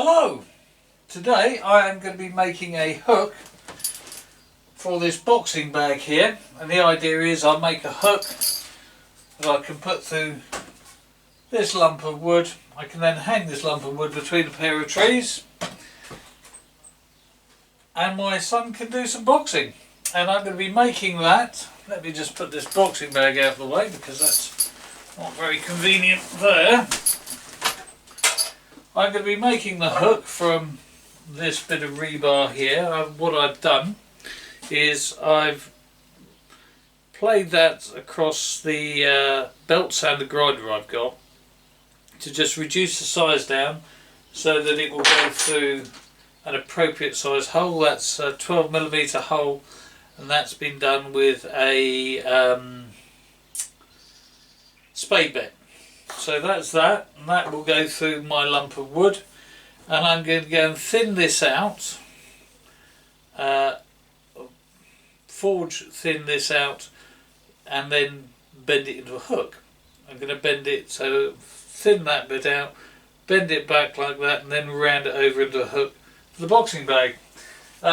Hello! Today I am going to be making a hook for this boxing bag here, and the idea is I'll make a hook that I can put through this lump of wood. I can then hang this lump of wood between a pair of trees and my son can do some boxing. And I'm going to be making that. Let me just put this boxing bag out of the way because that's not very convenient there. I'm going to be making the hook from this bit of rebar here. What I've done is I've played that across the belt sander grinder I've got to just reduce the size down so that it will go through an appropriate size hole. That's a 12mm hole, and that's been done with a spade bit. So that's that, and that will go through my lump of wood, and I'm going to go and thin this out, forge thin this out, and then bend it into a hook. I'm going to bend it, so thin that bit out, bend it back like that, and then round it over into a hook for the boxing bag,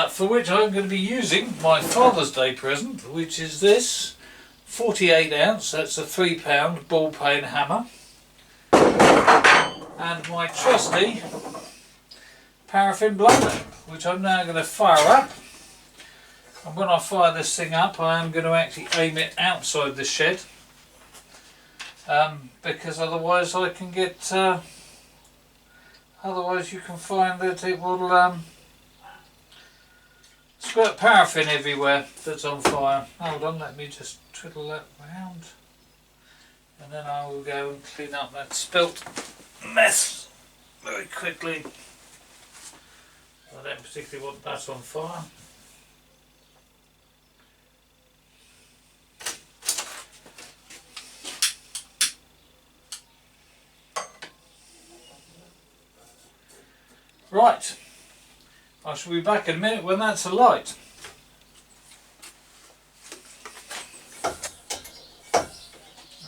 for which I'm going to be using my Father's Day present, which is this 48 ounce, that's a 3-pound ball peen hammer, and my trusty paraffin blow lamp, which I'm now going to fire up. And when I fire this thing up, I am going to actually aim it outside the shed, because otherwise I can get otherwise you can find that it will squirt paraffin everywhere that's on fire. Hold on, let me just twiddle that round, and then I will go and clean up that spilt mess very quickly. I don't particularly want that on fire. Right, I shall be back in a minute when that's alight.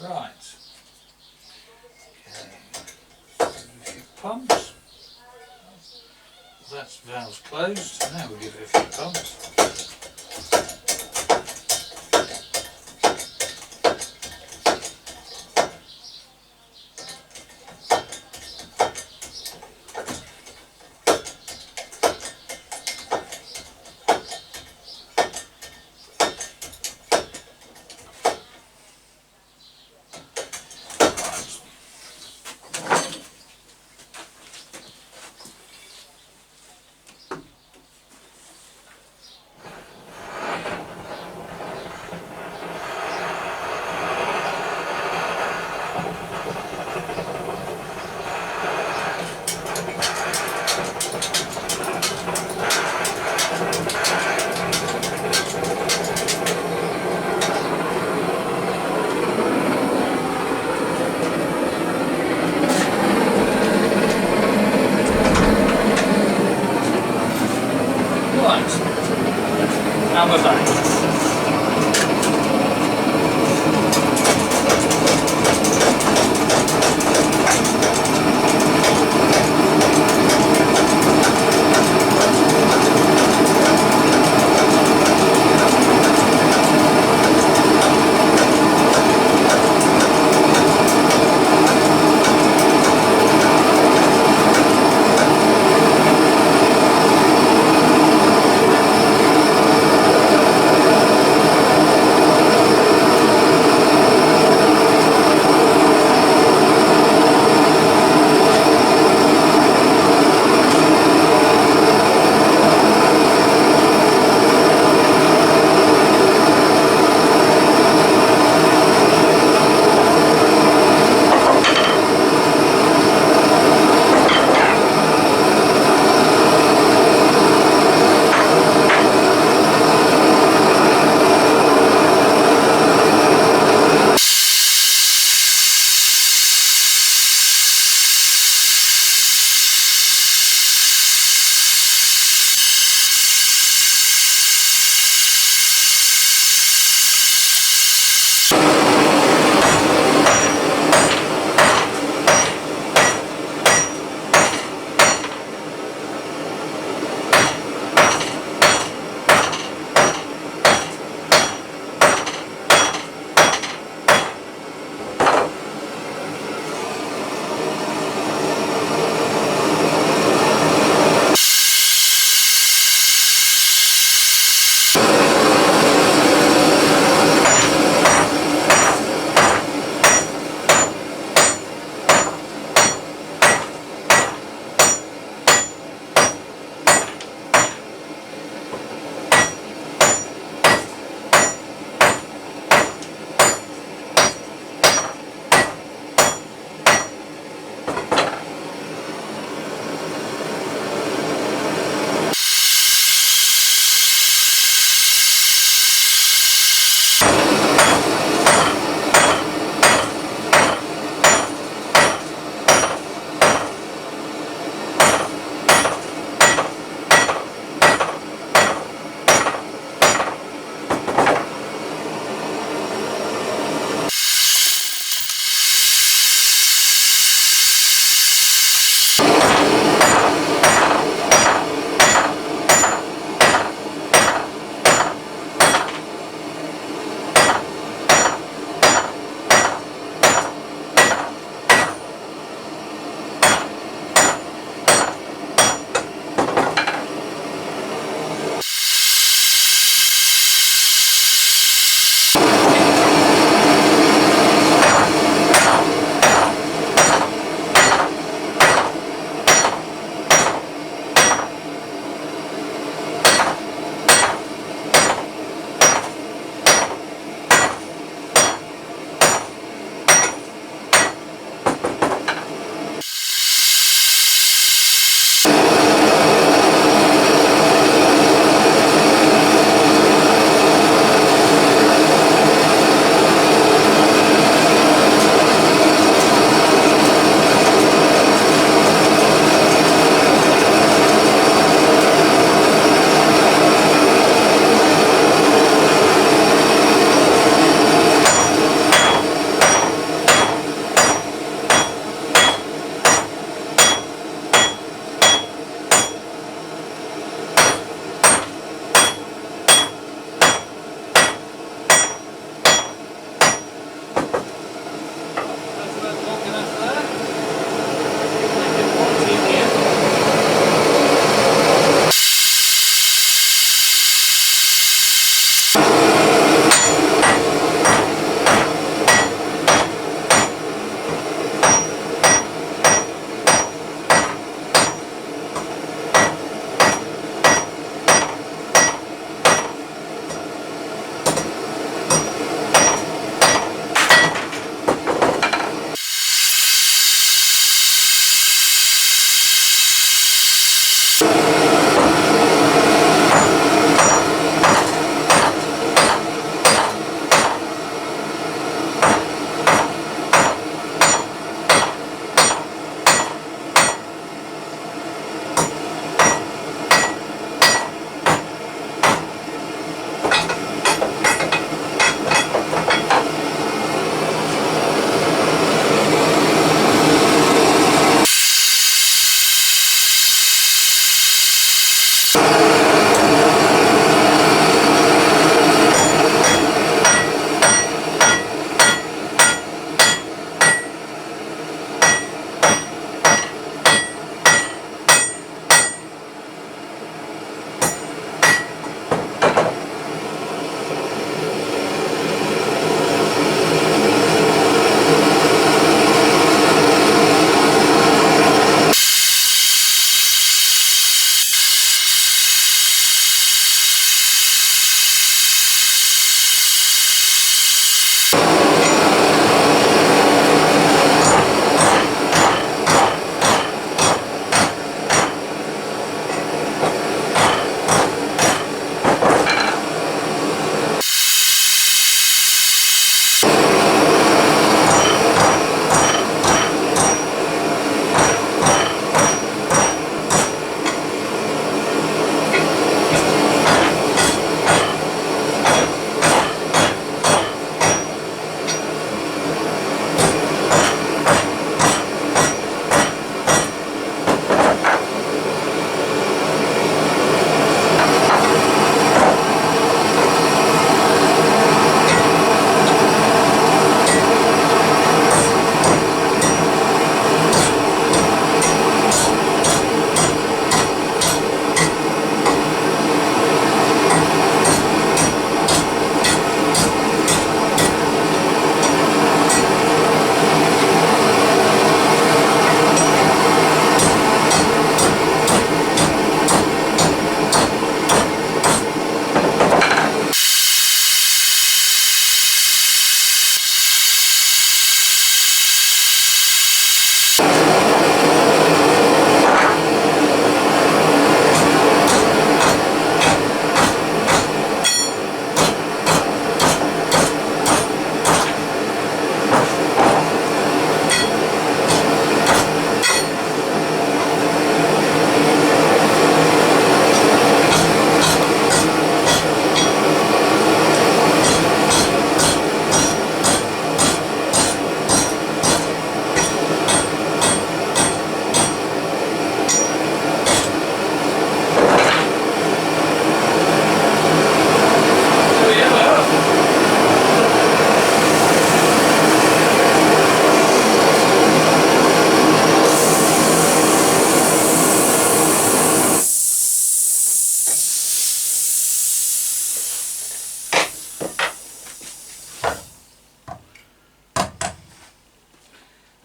Right, okay, a few pumps. That's valve's closed, now we'll give it a few pumps.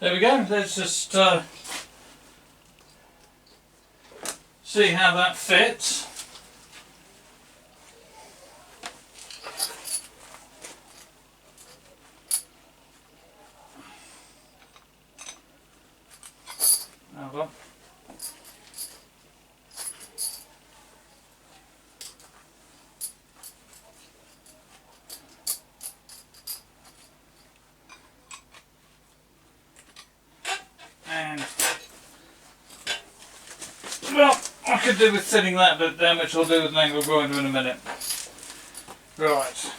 There we go. Let's just see how that fits. Hold on. And well, I could do with thinning that bit down, which I'll do with an angle grinder in a minute. Right.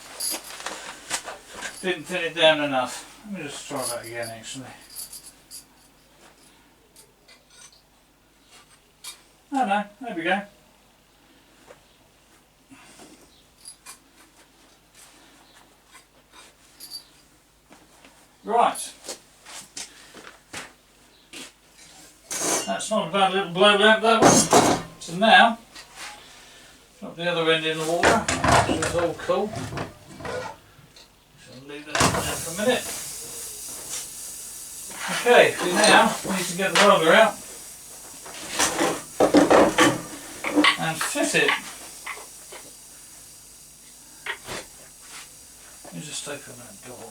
Didn't thin it down enough. Let me just try that again actually. Oh no, there we go. Right. That's not a bad little blow lamp, that one. So now, drop the other end in the water, which is all cool. So I'll leave that in there for a minute. Okay, so now we need to get the roller out and fit it. Let me just open that door.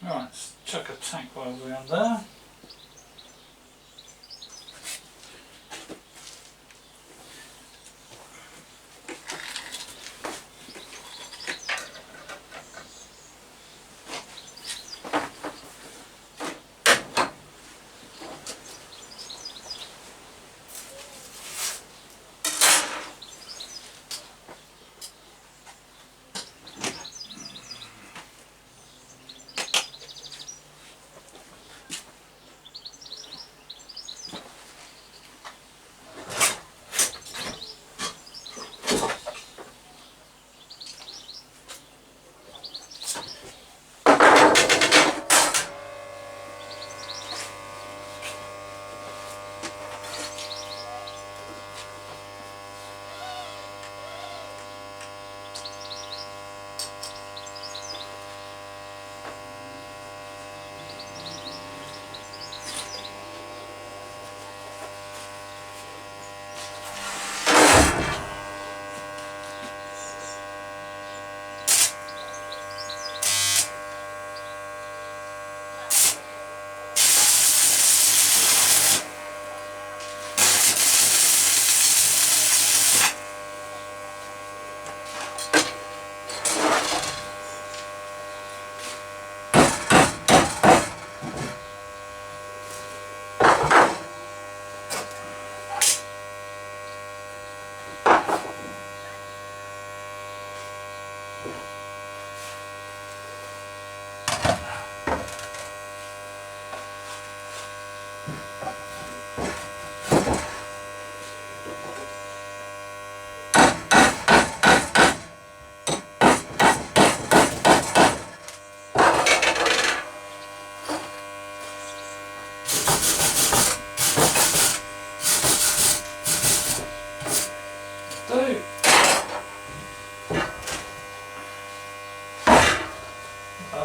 Right, let's chuck a tack weld around there.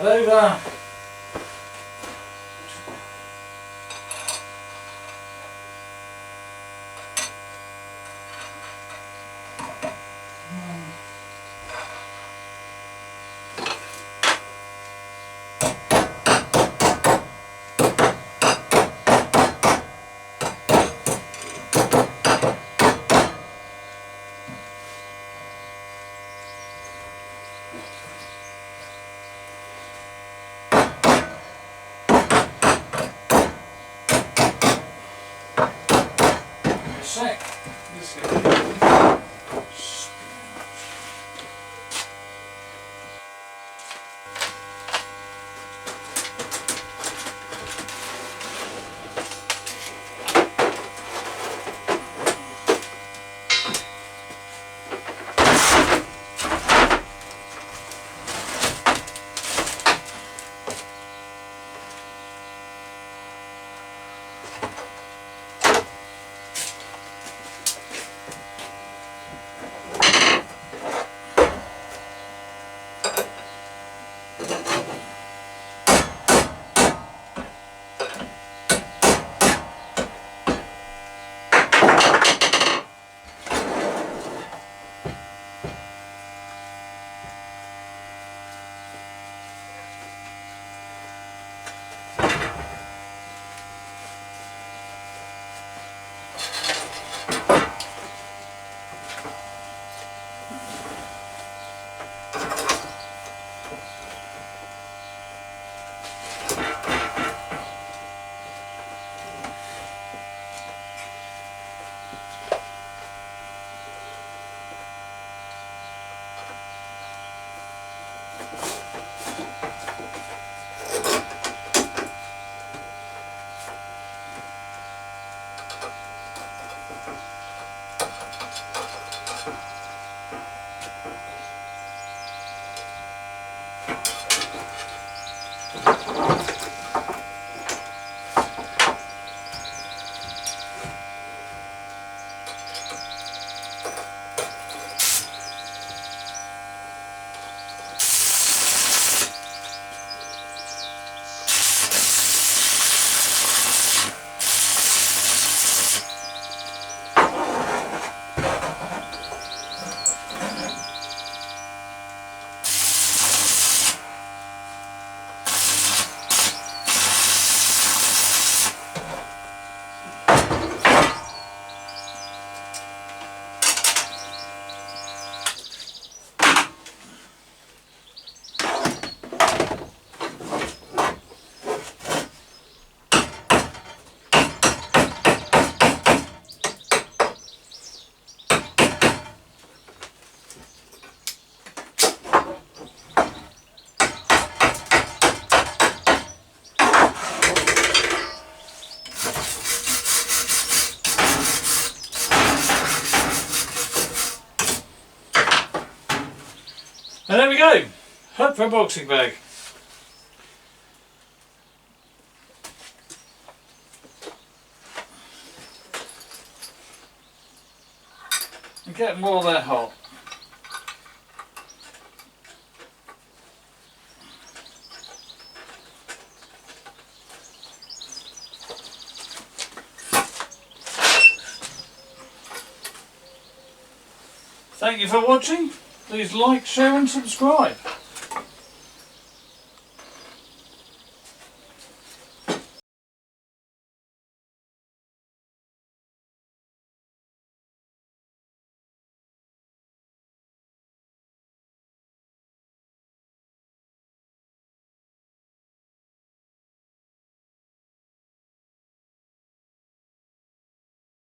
over. Sec. This And there we go, hook for a boxing bag. And get more of that hot. Thank you for watching. Please like, share and subscribe.